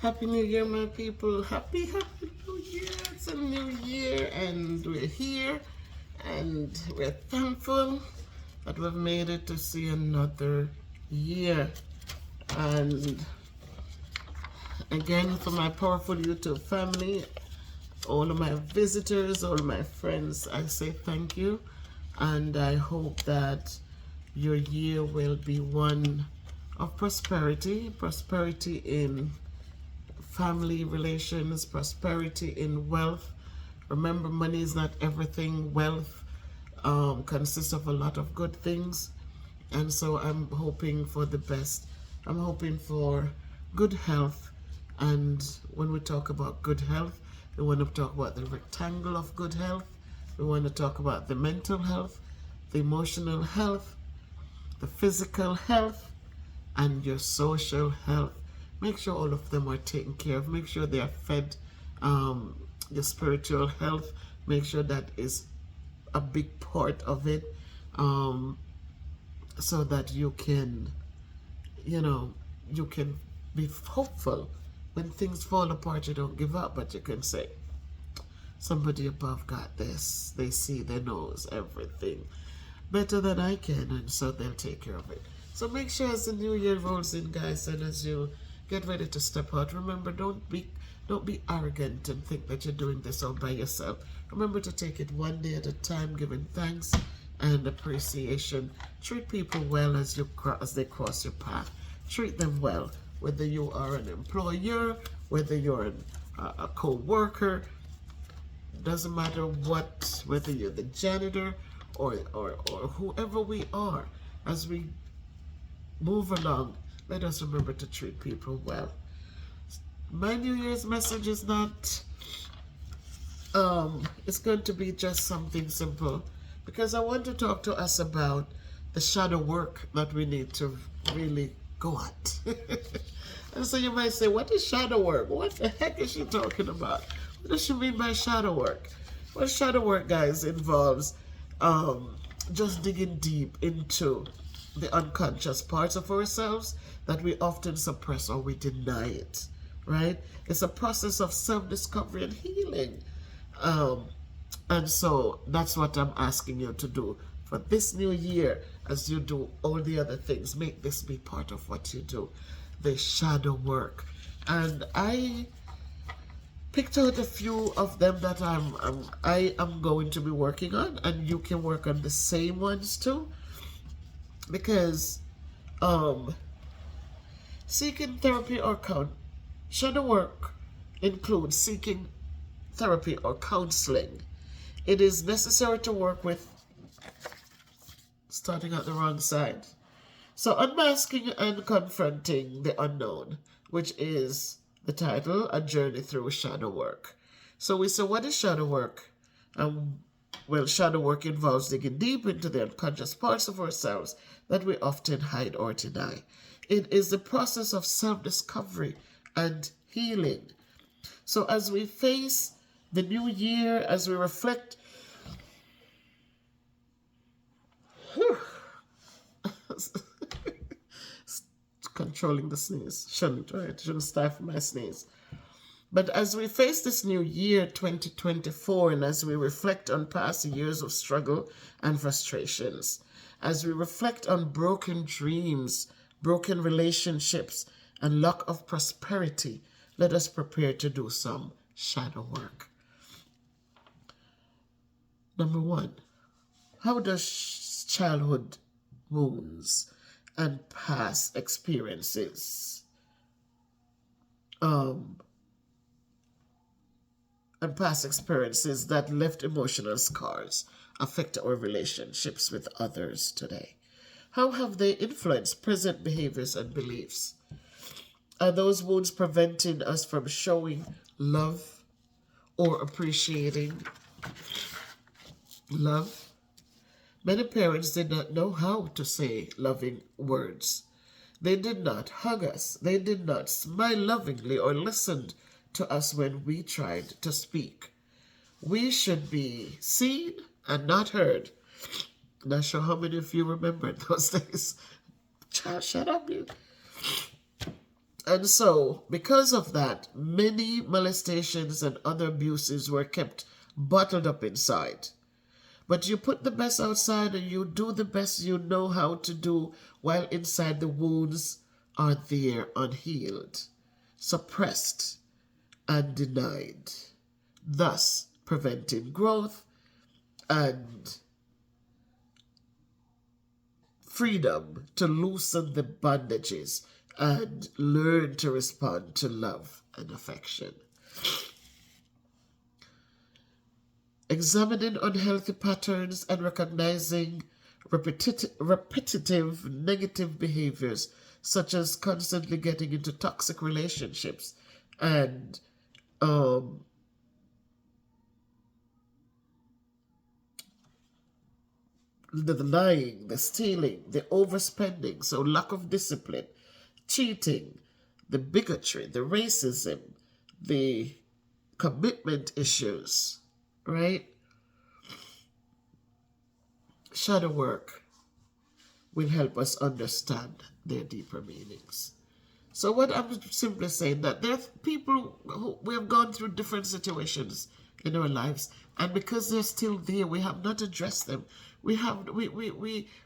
Happy New Year, my people. Happy New Year. It's a new year, and we're here, and we're thankful that we've made it to see another year. And again, for my powerful YouTube family, all of my visitors, all of my friends, I say thank you. And I hope that your year will be one of prosperity in family relations, prosperity in wealth. Remember, money is not everything. Wealth consists of a lot of good things. And so I'm hoping for the best. I'm hoping for good health. And when we talk about good health, we want to talk about the rectangle of good health. We want to talk about the mental health, the emotional health, the physical health, and your social health. Make sure all of them are taken care of. Make sure they are fed. Your spiritual health, make sure that is a big part of it, so that you can, you can be hopeful. When things fall apart, you don't give up, but you can say, somebody above got this. They see, they knows everything better than I can, and so they'll take care of it. So make sure as the new year rolls in, guys, and as you get ready to step out, remember, don't be arrogant and think that you're doing this all by yourself. Remember to take it one day at a time, giving thanks and appreciation. Treat people well as they cross your path. Treat them well, whether you are an employer, whether you're a co-worker. Doesn't matter what, whether you're the janitor or whoever we are. As we move along, let us remember to treat people well. My New Year's message is not, it's going to be just something simple, because I want to talk to us about the shadow work that we need to really go at. And so you might say, what is shadow work? What the heck is she talking about? What does she mean by shadow work? Well, shadow work, guys, involves just digging deep into the unconscious parts of ourselves that we often suppress or we deny it, right? It's a process of self-discovery and healing. And so that's what I'm asking you to do for this new year. As you do all the other things, make this be part of what you do, the shadow work. And I picked out a few of them that I am going to be working on, and you can work on the same ones too, because seeking therapy or shadow work includes seeking therapy or counseling. It is necessary to work with, starting at the wrong side. So, unmasking and confronting the unknown, which is the title, A Journey Through Shadow Work. So we say, what is shadow work? Well, shadow work involves digging deep into the unconscious parts of ourselves that we often hide or deny. It is the process of self-discovery and healing. So as we face the new year, as we reflect, controlling the sneeze. Shouldn't stifle my sneeze. But as we face this new year, 2024, and as we reflect on past years of struggle and frustrations, as we reflect on broken dreams, broken relationships, and lack of prosperity, let us prepare to do some shadow work. Number one, how does childhood wounds and past experiences that left emotional scars affect our relationships with others today? How have they influenced present behaviors and beliefs? Are those wounds preventing us from showing love or appreciating love? Many parents did not know how to say loving words. They did not hug us. They did not smile lovingly or listen to us when we tried to speak. We should be seen and not heard. Not sure how many of you remember those days. Child, shut up, you. And so, because of that, many molestations and other abuses were kept bottled up inside. But you put the best outside and you do the best you know how to do, while inside the wounds are there unhealed, suppressed, and denied, thus preventing growth and freedom to loosen the bandages and learn to respond to love and affection. Examining unhealthy patterns and recognizing repetitive negative behaviors, such as constantly getting into toxic relationships and the lying, the stealing, the overspending, so lack of discipline, cheating, the bigotry, the racism, the commitment issues, right? Shadow work will help us understand their deeper meanings. So what I'm simply saying that there are people who we have gone through different situations in our lives, and because they're still there, we have not addressed them. We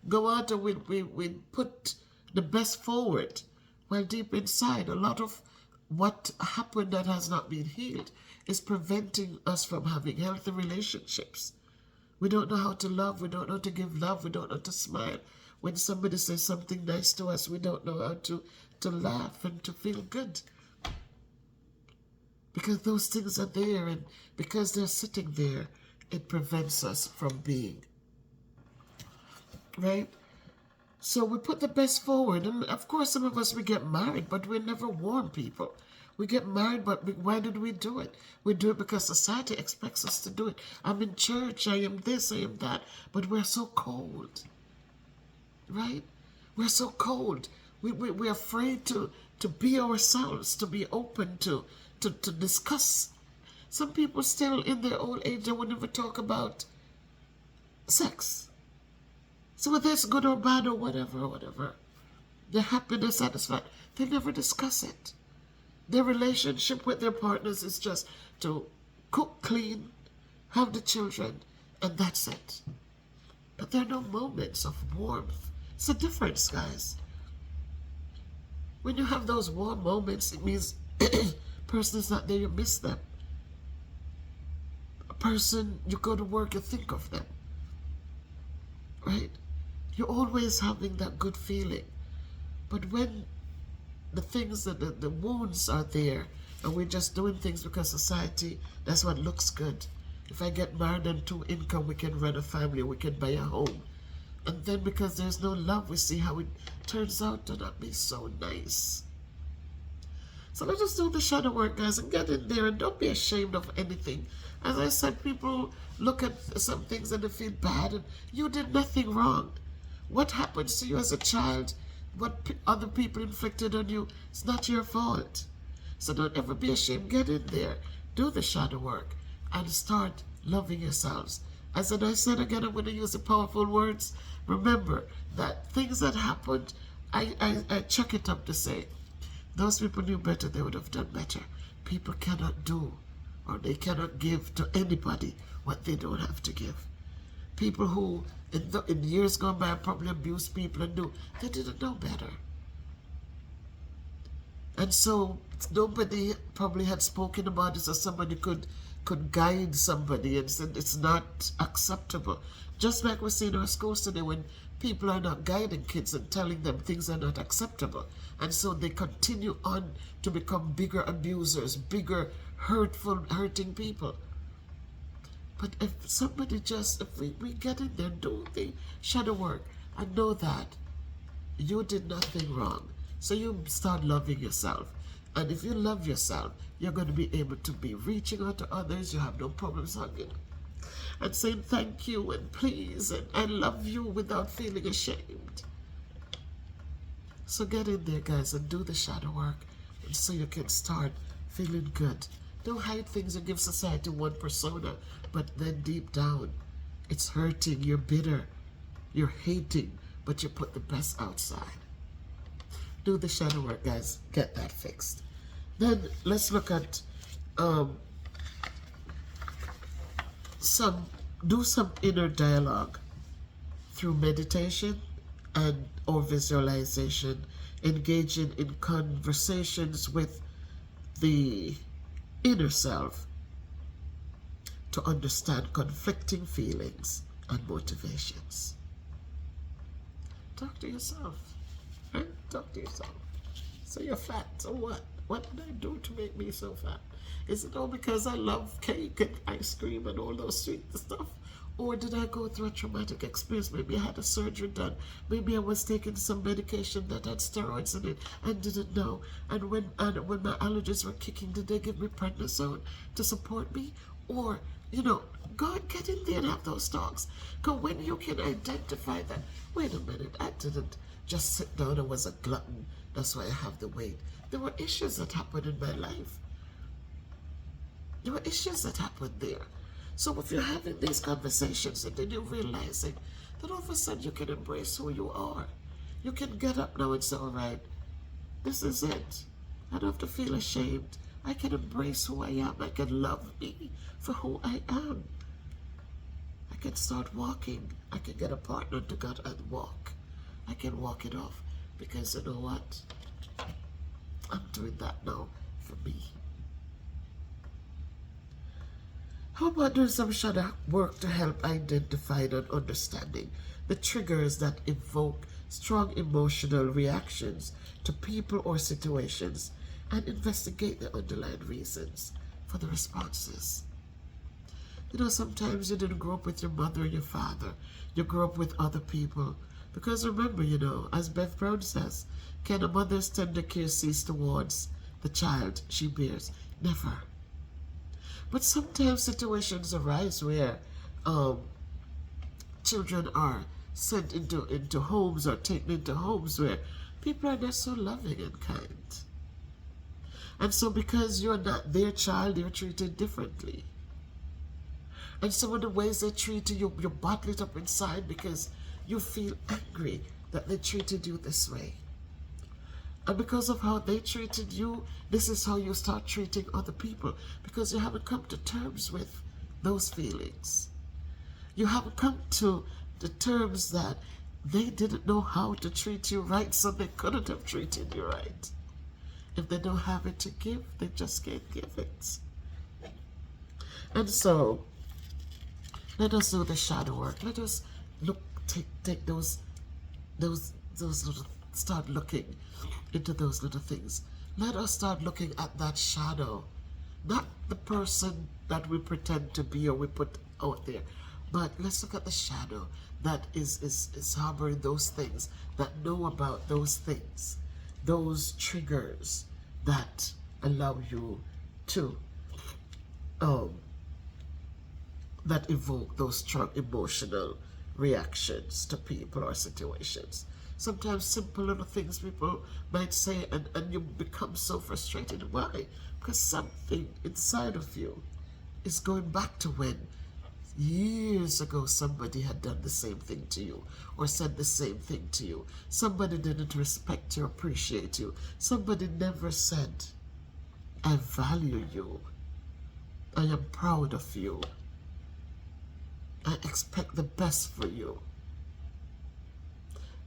go out and we put the best forward, while deep inside, a lot of what happened that has not been healed is preventing us from having healthy relationships. We don't know how to love. We don't know how to give love. We don't know how to smile. When somebody says something nice to us, we don't know how to laugh and to feel good. Because those things are there, and because they're sitting there, it prevents us from being. Right? So we put the best forward. And of course, some of us, we get married, but we never warn people. We get married, but why did we do it? We do it because society expects us to do it. I'm in church, I am this, I am that. But we're so cold. Right? We're so cold. We're afraid to be ourselves, to be open, to discuss. Some people still in their old age, they would never talk about sex. So whether it's good or bad or whatever, they're happy, they're satisfied. They never discuss it. Their relationship with their partners is just to cook, clean, have the children, and that's it. But there are no moments of warmth. It's a difference, guys. When you have those warm moments, it means person is not there, you miss them. A person, you go to work, you think of them. Right? You're always having that good feeling. But when the things that the wounds are there, and we're just doing things because society, that's what looks good. If I get married and 2 income, we can run a family, we can buy a home. And then because there's no love, we see how it turns out to not be so nice. So let's just do the shadow work, guys, and get in there, and don't be ashamed of anything. As I said, people look at some things and they feel bad, and you did nothing wrong. What happens to you as a child, what other people inflicted on you, it's not your fault. So don't ever be ashamed. Get in there, do the shadow work, and start loving yourselves. As I said again, I'm going to use the powerful words. Remember that things that happened, I chuck it up to say, those people knew better, they would have done better. People cannot do, or they cannot give to anybody what they don't have to give. People who, in years gone by, probably abused people and do, they didn't know better. And so nobody probably had spoken about this, or somebody could guide somebody and said it's not acceptable. Just like we see in our schools today, when people are not guiding kids and telling them things are not acceptable. And so they continue on to become bigger abusers, bigger hurting people. But if somebody if we get in there and do the shadow work and know that you did nothing wrong, so you start loving yourself. And if you love yourself, you're going to be able to be reaching out to others. You have no problems hugging and saying thank you and please and I love you without feeling ashamed. So get in there, guys, and do the shadow work, and so you can start feeling good. Don't hide things and give society one persona, but then deep down, it's hurting, you're bitter, you're hating, but you put the best outside. Do the shadow work, guys. Get that fixed. Then let's look at do some inner dialogue through meditation and or visualization, engaging in conversations with the inner self to understand conflicting feelings and motivations. Talk to yourself, right? Talk to yourself. So you're fat, so what? What did I do to make me so fat? Is it all because I love cake and ice cream and all those sweet stuff? Or did I go through a traumatic experience? Maybe I had a surgery done. Maybe I was taking some medication that had steroids in it and didn't know. And when my allergies were kicking, did they give me prednisone to support me? Or, God, get in there and have those talks. Because when you can identify that, wait a minute, I didn't just sit down and was a glutton. That's why I have the weight. There were issues that happened in my life. There were issues that happened there. So if you're having these conversations and then you're realizing that all of a sudden you can embrace who you are. You can get up now and say, all right, this is it. I don't have to feel ashamed. I can embrace who I am. I can love me for who I am. I can start walking. I can get a partner to go and walk. I can walk it off because you know what? I'm doing that now for me. How about doing some shadow work to help identify and understanding the triggers that evoke strong emotional reactions to people or situations and investigate the underlying reasons for the responses? Sometimes you didn't grow up with your mother or your father. You grew up with other people. Because remember, as Beth Brown says, can a mother's tender care cease towards the child she bears? Never. But sometimes situations arise where children are sent into homes or taken into homes where people are not so loving and kind. And so because you're not their child, you're treated differently. And some of the ways they treat you, you bottle it up inside because you feel angry that they treated you this way. And because of how they treated you, this is how you start treating other people, because you haven't come to terms with those feelings. You haven't come to the terms that they didn't know how to treat you right, so they couldn't have treated you right. If they don't have it to give, they just can't give it. And so, let us do the shadow work. Let us take those little, start looking into those little things. Let us start looking at that shadow, not the person that we pretend to be or we put out there, but let's look at the shadow that is harboring those things, that know about those things, those triggers that allow you to that evoke those strong emotional reactions to people or situations. Sometimes simple little things people might say and you become so frustrated. Why? Because something inside of you is going back to when years ago somebody had done the same thing to you or said the same thing to you. Somebody didn't respect you or appreciate you. Somebody never said, I value you. I am proud of you. I expect the best for you.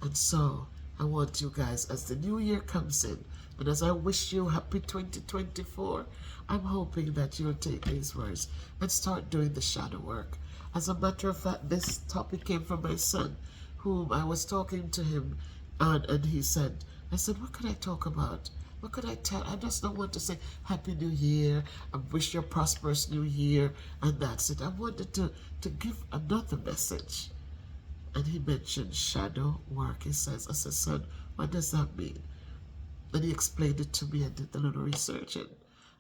And so I want you guys, as the new year comes in, and as I wish you happy 2024, I'm hoping that you'll take these words and start doing the shadow work. As a matter of fact, this topic came from my son, whom I was talking to him, and he said, I said, what could I talk about? What could I tell? I just don't want to say Happy New Year, I wish you a prosperous new year, and that's it. I wanted to give another message. And he mentioned shadow work. He says, I said, son, what does that mean? And he explained it to me and did a little research.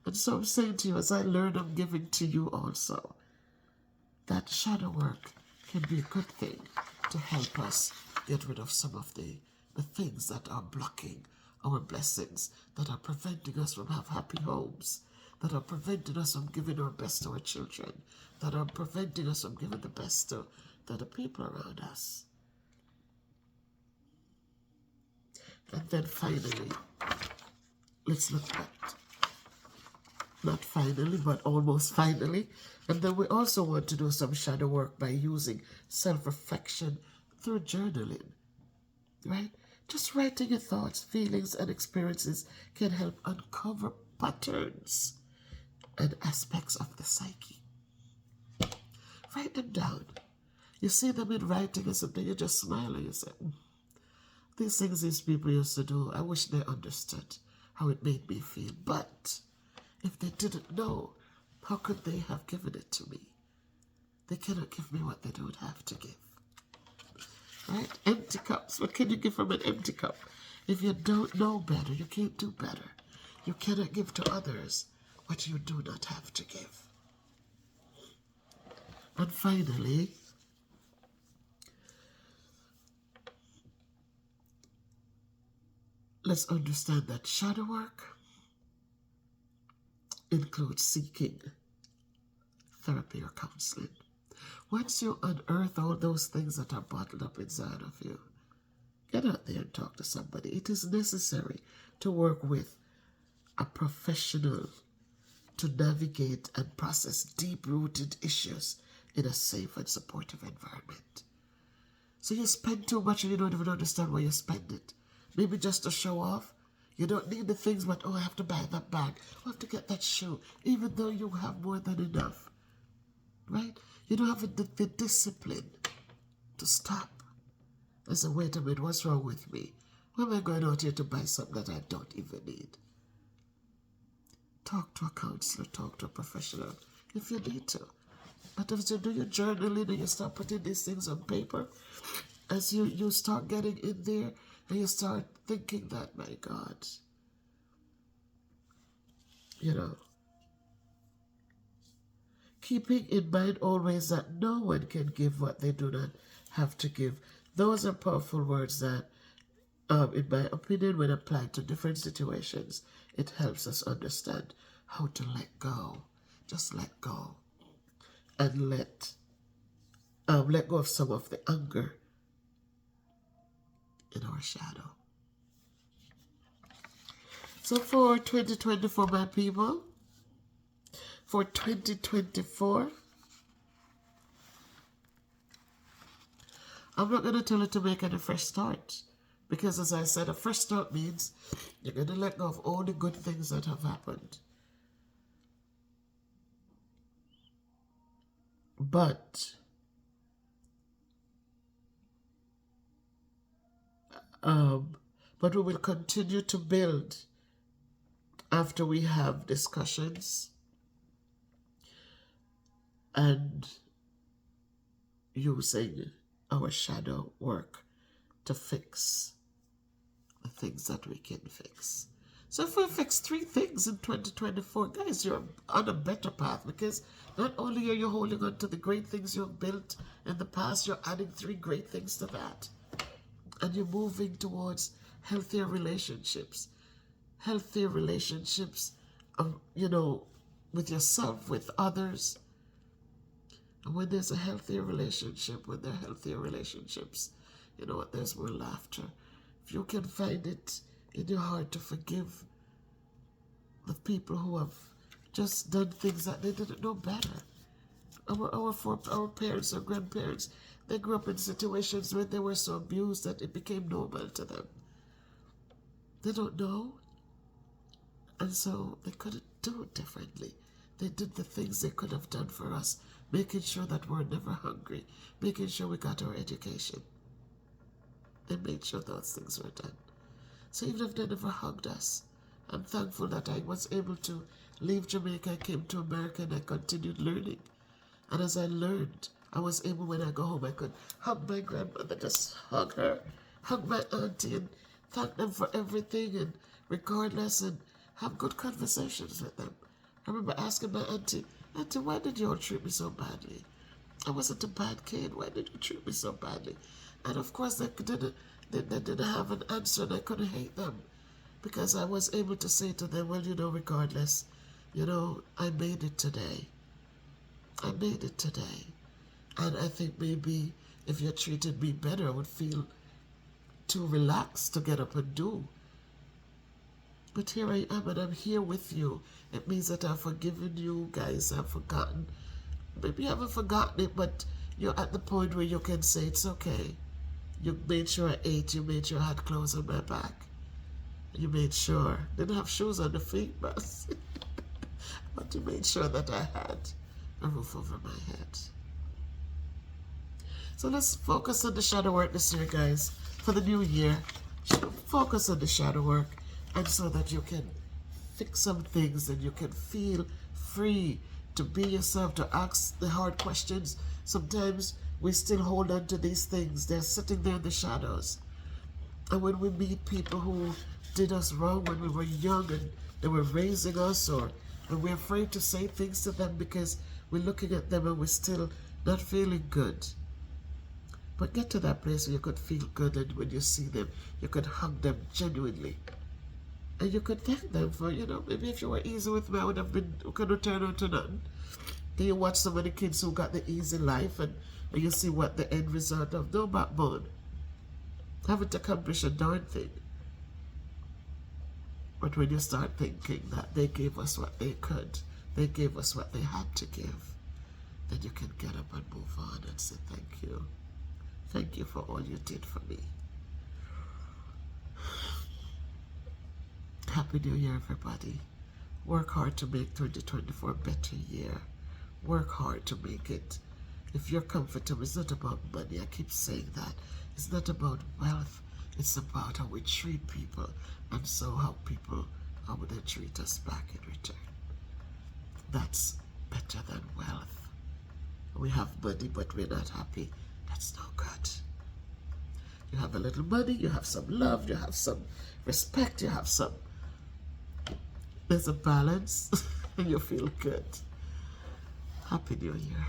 And so I'm saying to you, as I learn, I'm giving to you also. That shadow work can be a good thing to help us get rid of some of the things that are blocking our blessings, that are preventing us from having happy homes, that are preventing us from giving our best to our children, that are preventing us from giving the best to the people around us. And then finally, let's look at, not finally, but almost finally. And then we also want to do some shadow work by using self-reflection through journaling, right? Just writing your thoughts, feelings, and experiences can help uncover patterns and aspects of the psyche. Write them down. You see them in writing or something, you just smile and you say, these things these people used to do, I wish they understood how it made me feel. But if they didn't know, how could they have given it to me? They cannot give me what they don't have to give. Right? Empty cups. What can you give from an empty cup? If you don't know better, you can't do better. You cannot give to others what you do not have to give. And finally, let's understand that shadow work includes seeking therapy or counseling. Once you unearth all those things that are bottled up inside of you, get out there and talk to somebody. It is necessary to work with a professional to navigate and process deep-rooted issues in a safe and supportive environment. So you spend too much and you don't even understand why you spend it. Maybe just to show off. You don't need the things, but I have to buy that bag. I have to get that shoe, even though you have more than enough. Right? You don't have the discipline to stop and say, wait a minute, what's wrong with me? Why am I going out here to buy something that I don't even need? Talk to a counselor, talk to a professional if you need to. But as you do your journaling and you start putting these things on paper, as you start getting in there and you start thinking that, my God, keeping in mind always that no one can give what they do not have to give. Those are powerful words that, in my opinion, when applied to different situations, it helps us understand how to let go. Just let go. And let go of some of the anger in our shadow. So for 2024, my people, for 2024, I'm not going to tell you to make any fresh start. Because as I said, a fresh start means you're going to let go of all the good things that have happened. But we will continue to build after we have discussions and using our shadow work to fix the things that we can fix. So if we fix 3 things in 2024, guys, you're on a better path, because not only are you holding on to the great things you have built in the past, you're adding 3 great things to that. And you're moving towards healthier relationships. Healthier relationships, with yourself, with others. And when there's a healthier relationship, when there are healthier relationships, you know what, there's more laughter. If you can find it in your heart to forgive the people who have just done things that they didn't know better. Our parents or grandparents, they grew up in situations where they were so abused that it became normal to them. They don't know, and so they couldn't do it differently. They did the things they could have done for us, making sure that we're never hungry, making sure we got our education. They made sure those things were done. So even if they never hugged us, I'm thankful that I was able to leave Jamaica, I came to America, and I continued learning. And as I learned, I was able, when I go home, I could hug my grandmother, just hug her, hug my auntie, and thank them for everything, and regardless, and have good conversations with them. I remember asking my auntie, why did you all treat me so badly? I wasn't a bad kid. Why did you treat me so badly? And of course, they didn't have an answer, and I couldn't hate them, because I was able to say to them, well, regardless, I made it today. I made it today. And I think maybe if you treated me better, I would feel too relaxed to get up and do. But here I am, and I'm here with you. It means that I've forgiven you guys. I've forgotten. Maybe you haven't forgotten it, but you're at the point where you can say it's okay. You made sure I ate. You made sure I had clothes on my back. You made sure. Didn't have shoes on the feet, but but you made sure that I had a roof over my head. So let's focus on the shadow work this year, guys. For the new year, focus on the shadow work, and so that you can fix some things and you can feel free to be yourself, to ask the hard questions. Sometimes we still hold on to these things. They're sitting there in the shadows. And when we meet people who did us wrong when we were young and they were raising us, and we're afraid to say things to them because we're looking at them and we're still not feeling good. But get to that place where you could feel good, and when you see them, you could hug them genuinely. And you could thank them for, maybe if you were easy with me, I would have been, could have turned out to nothing. Then you watch some of the kids who got the easy life, and you see what the end result of no backbone. Haven't accomplished a darn thing. But when you start thinking that they gave us what they could, they gave us what they had to give, then you can get up and move on and say thank you. Thank you for all you did for me. Happy New Year, everybody. Work hard to make 2024 a better year. Work hard to make it. If you're comfortable, it's not about money. I keep saying that. It's not about wealth. It's about how we treat people, and so how they treat us back in return. That's better than wealth. We have money, but we're not happy. That's no good. You have a little money, you have some love, you have some respect, you have some... There's a balance, and you feel good. Happy New Year.